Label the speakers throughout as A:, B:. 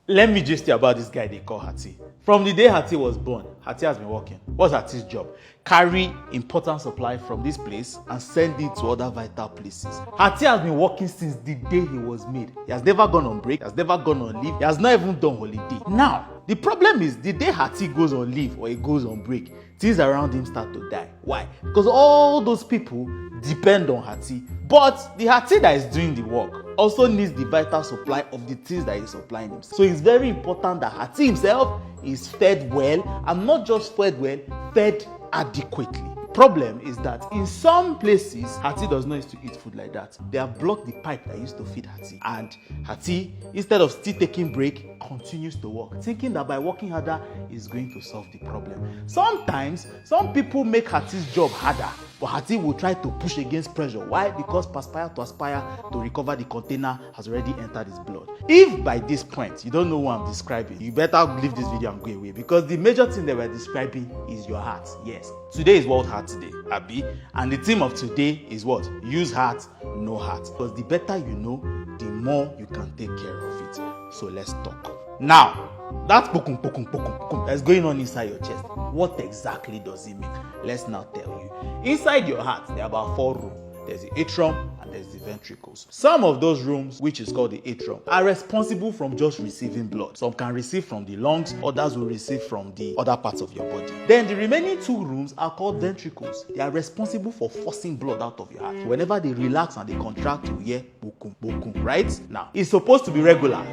A: Let me just tell you about this guy they call Hatti. From the day Hatti was born, Hatti has been working. What's Hatti's job? Carry important supply from this place and send it to other vital places. Hatti has been working since the day he was made. He has never gone on break, he has never gone on leave, he has not even done holiday. Now, the problem is the day Hatti goes on leave or he goes on break, things around him start to die. Why? Because all those people depend on Hatti. But the Hatti that is doing the work also needs the vital supply of the things that he's supplying himself. So it's very important that Hatti himself is fed well, and not just fed well, fed adequately. Problem is that in some places, Hatti does not used to eat food like that. They have blocked the pipe that used to feed Hatti. And Hatti, instead of still taking break, continues to work, thinking that by working harder is going to solve the problem. Sometimes, some people make Hatti's job harder, but Hatti will try to push against pressure. Why? Because perspire to aspire to recover the container has already entered his blood. If by this point you don't know what I'm describing, you better leave this video and go away, because the major thing that we're describing is your heart. Yes, today is World Heart Day, Abi, and the theme of today is what? Use heart, no heart. Because the better you know, the more you can take care of it. So let's talk. Now, that pokum that's going on inside your chest, what exactly does it mean? Let's now tell you. Inside your heart, there are about 4 rooms. There's the atrium and there's the ventricles. Some of those rooms, which is called the atrium, are responsible from just receiving blood. Some can receive from the lungs, others will receive from the other parts of your body. Then the remaining 2 rooms are called ventricles. They are responsible for forcing blood out of your heart. So whenever they relax and they contract, you hear bokum, right? Now, it's supposed to be regular.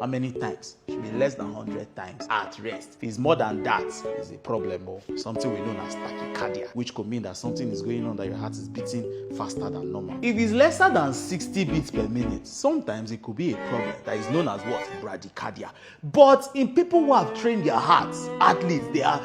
A: How many times? It should be less than 100 times at rest. If it's more than that, it's a problem, or something we know as tachycardia, which could mean that something is going on, that your heart is beating faster than normal. If it's lesser than 60 beats per minute, sometimes it could be a problem that is known as what? Bradycardia. But in people who have trained their hearts, athletes, they are,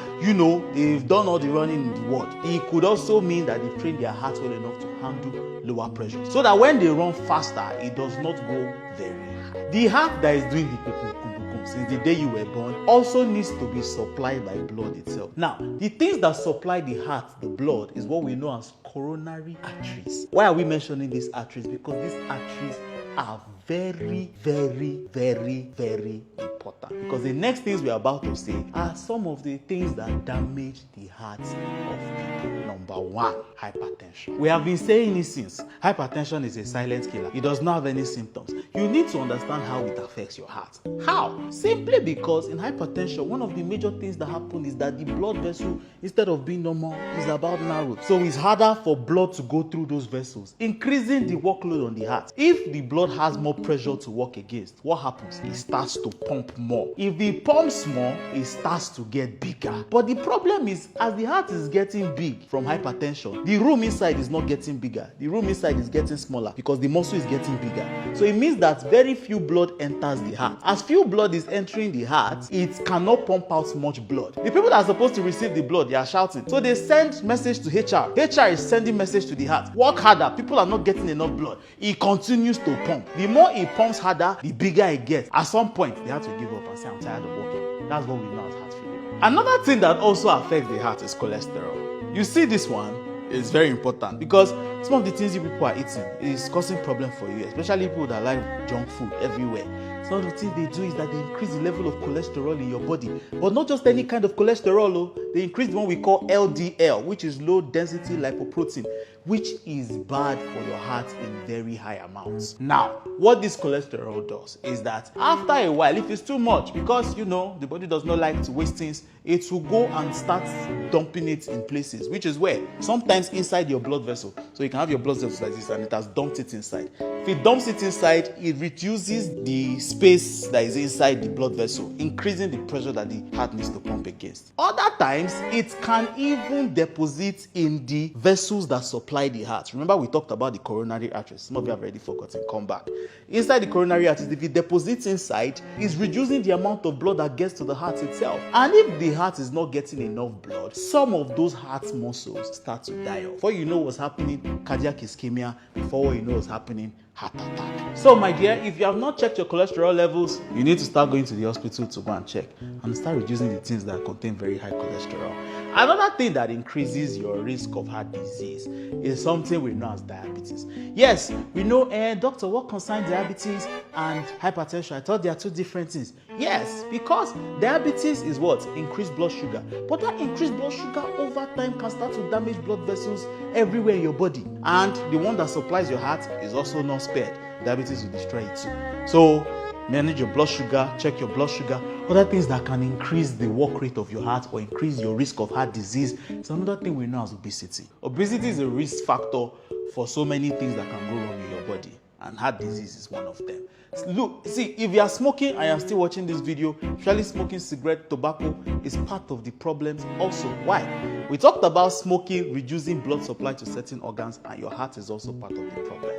A: they've done all the running in the world. It could also mean that they've trained their hearts well enough to handle lower pressure, so that when they run faster, it does not go very high. The heart that is doing the since the day you were born also needs to be supplied by blood itself. Now, the things that supply the heart, the blood, is what we know as coronary arteries. Why are we mentioning these arteries? Because these arteries are very, very, very, very important. Because the next things we're about to say are some of the things that damage the hearts of people. Number 1, hypertension. We have been saying it since. Hypertension is a silent killer. It does not have any symptoms. You need to understand how it affects your heart. How? Simply because in hypertension, one of the major things that happen is that the blood vessel, instead of being normal, is about narrowed. So it's harder for blood to go through those vessels, increasing the workload on the heart. If the blood has more pressure to work against, what happens? It starts to pump more. If it pumps more, it starts to get bigger. But the problem is, as the heart is getting big from hypertension, the room inside is not getting bigger. The room inside is getting smaller because the muscle is getting bigger. So it means that very few blood enters the heart. As few blood is entering the heart, it cannot pump out much blood. The people that are supposed to receive the blood, they are shouting. So they send message to HR. HR is sending message to the heart. Work harder. People are not getting enough blood. It continues to pump. The more it pumps harder, the bigger it gets. At some point, they have to give up and say, I'm tired of working. That's what we know as heart failure. Another thing that also affects the heart is cholesterol. You see, this one is very important because some of the things you people are eating is causing problem for you, especially people that like junk food everywhere. Some of the things they do is that they increase the level of cholesterol in your body. But not just any kind of cholesterol, they increase the one we call LDL, which is low density lipoprotein, which is bad for your heart in very high amounts. Now, what this cholesterol does is that after a while, if it's too much, because the body does not like to waste things, it will go and start dumping it in places, which is where? Sometimes inside your blood vessel. So you can have your blood vessel like this and it has dumped it inside. If it dumps it inside, it reduces the space that is inside the blood vessel, increasing the pressure that the heart needs to pump against. Other times, it can even deposit in the vessels that supply the heart. Remember, we talked about the coronary arteries. Some of you have already forgotten. Come back. Inside the coronary arteries, if it deposits inside, it's reducing the amount of blood that gets to the heart itself. And if the heart is not getting enough blood, some of those heart muscles start to die off. Before you know what's happening, cardiac ischemia. Before you know what's happening, heart attack. So my dear, if you have not checked your cholesterol levels, you need to start going to the hospital to go and check and start reducing the things that contain very high cholesterol. Another thing that increases your risk of heart disease is something we know as diabetes. Yes, we know, doctor, what concerns diabetes and hypertension? I thought they are two different things. Yes, because diabetes is what? Increased blood sugar. But that increased blood sugar over time can start to damage blood vessels everywhere in your body. And the one that supplies your heart is also not spared. Diabetes will destroy it too. So manage your blood sugar, check your blood sugar. Other things that can increase the work rate of your heart or increase your risk of heart disease is another thing we know as obesity. Obesity is a risk factor for so many things that can go wrong in your body, and heart disease is one of them. Look, see, if you are smoking and you are still watching this video, usually smoking cigarette, tobacco is part of the problems also. Why? We talked about smoking reducing blood supply to certain organs, and your heart is also part of the problem.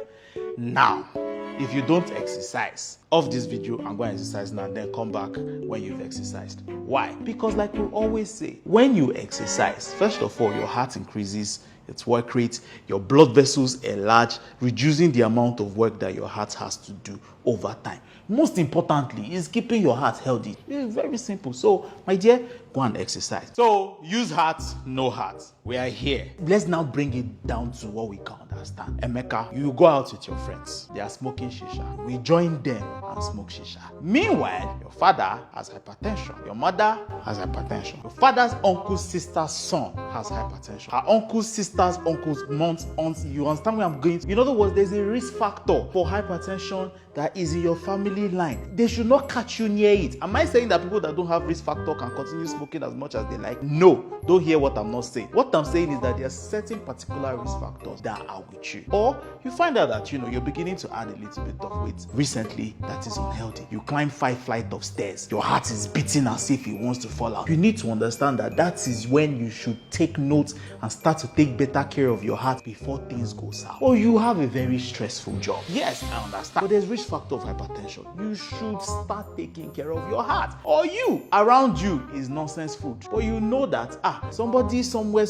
A: Now, if you don't exercise, off this video and go and exercise now, then come back when you've exercised. Why? Because like we always say, when you exercise, first of all, your heart increases its work rate, your blood vessels enlarge, reducing the amount of work that your heart has to do over time. Most importantly is keeping your heart healthy. It's very simple. So, my dear, go and exercise. So, use heart, no heart. We are here. Let's now bring it down to what we can understand. Emeka, you go out with your friends. They are smoking shisha. We join them and smoke shisha. Meanwhile, your father has hypertension. Your mother has hypertension. Your father's uncle's sister's son has hypertension. Her uncle's sister's uncle's mom's aunt. You understand where I'm going to? In other words, there's a risk factor for hypertension that is in your family line. They should not catch you near it. Am I saying that people that don't have risk factor can continue smoking as much as they like? No. Don't hear what I'm not saying. What I'm saying is that there are certain particular risk factors that are with you. Or you find out that, you're beginning to add a little bit of weight recently that is unhealthy. You climb 5 flights of stairs. Your heart is beating as if it wants to fall out. You need to understand that that is when you should take note and start to take better care of your heart before things go south. Or you have a very stressful job. Yes, I understand. But there's risk factor of hypertension. You should start taking care of your heart. Or you, around you is nonsense food. But you know that, somebody somewhere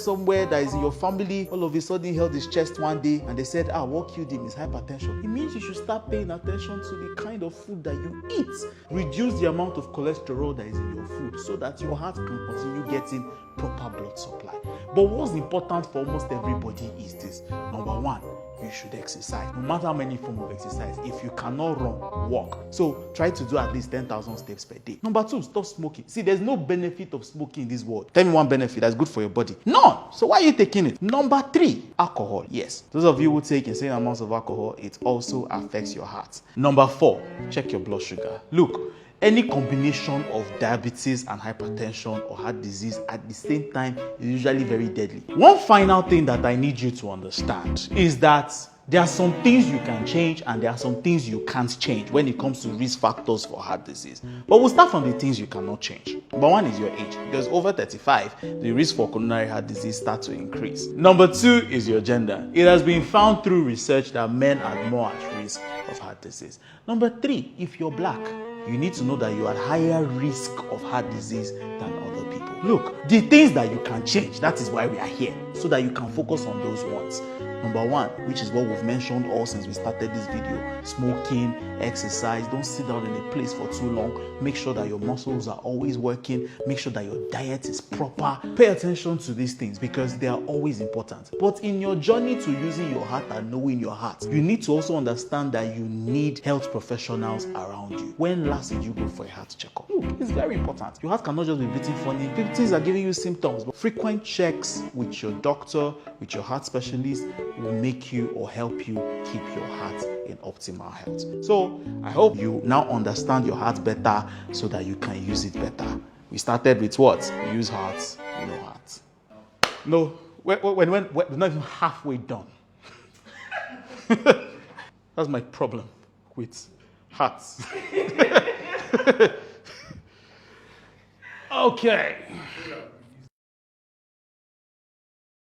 A: that is in your family all of a sudden held his chest one day and they said, what killed him is hypertension. It means you should start paying attention to the kind of food that you eat. Reduce the amount of cholesterol that is in your food so that your heart can continue getting proper blood supply. But what's important for almost everybody is this. Number one, you should exercise. No matter how many forms of exercise, if you cannot run, walk. So try to do at least 10,000 steps per day. Number two, stop smoking. See, there's no benefit of smoking in this world. Tell me one benefit that's good for your body. None. So why are you taking it? Number three, alcohol. Yes, those of you who take insane amounts of alcohol, it also affects your heart. Number four, check your blood sugar. Look, any combination of diabetes and hypertension or heart disease at the same time is usually very deadly. One final thing that I need you to understand is that there are some things you can change and there are some things you can't change when it comes to risk factors for heart disease. But we'll start from the things you cannot change. Number one is your age, because over 35, the risk for coronary heart disease starts to increase. Number two is your gender. It has been found through research that men are more at risk of heart disease. Number three, if you're black, you need to know that you are at higher risk of heart disease than other people. Look, the things that you can change, that is why we are here, so that you can focus on those ones. Number one, which is what we've mentioned all since we started this video, smoking, exercise. Don't sit down in a place for too long. Make sure that your muscles are always working. Make sure that your diet is proper. Pay attention to these things because they are always important. But in your journey to using your heart and knowing your heart, you need to also understand that you need health professionals around you. When last did you go for a heart checkup? Look, it's very important. Your heart cannot just be beating funny. Things are giving you symptoms, but frequent checks with your doctor, with your heart specialist, will make you or help you keep your heart in optimal health. So I hope you now understand your heart better so that you can use it better. We started with what? Use heart, no heart. No, we're not even halfway done. That's my problem with hearts. Okay.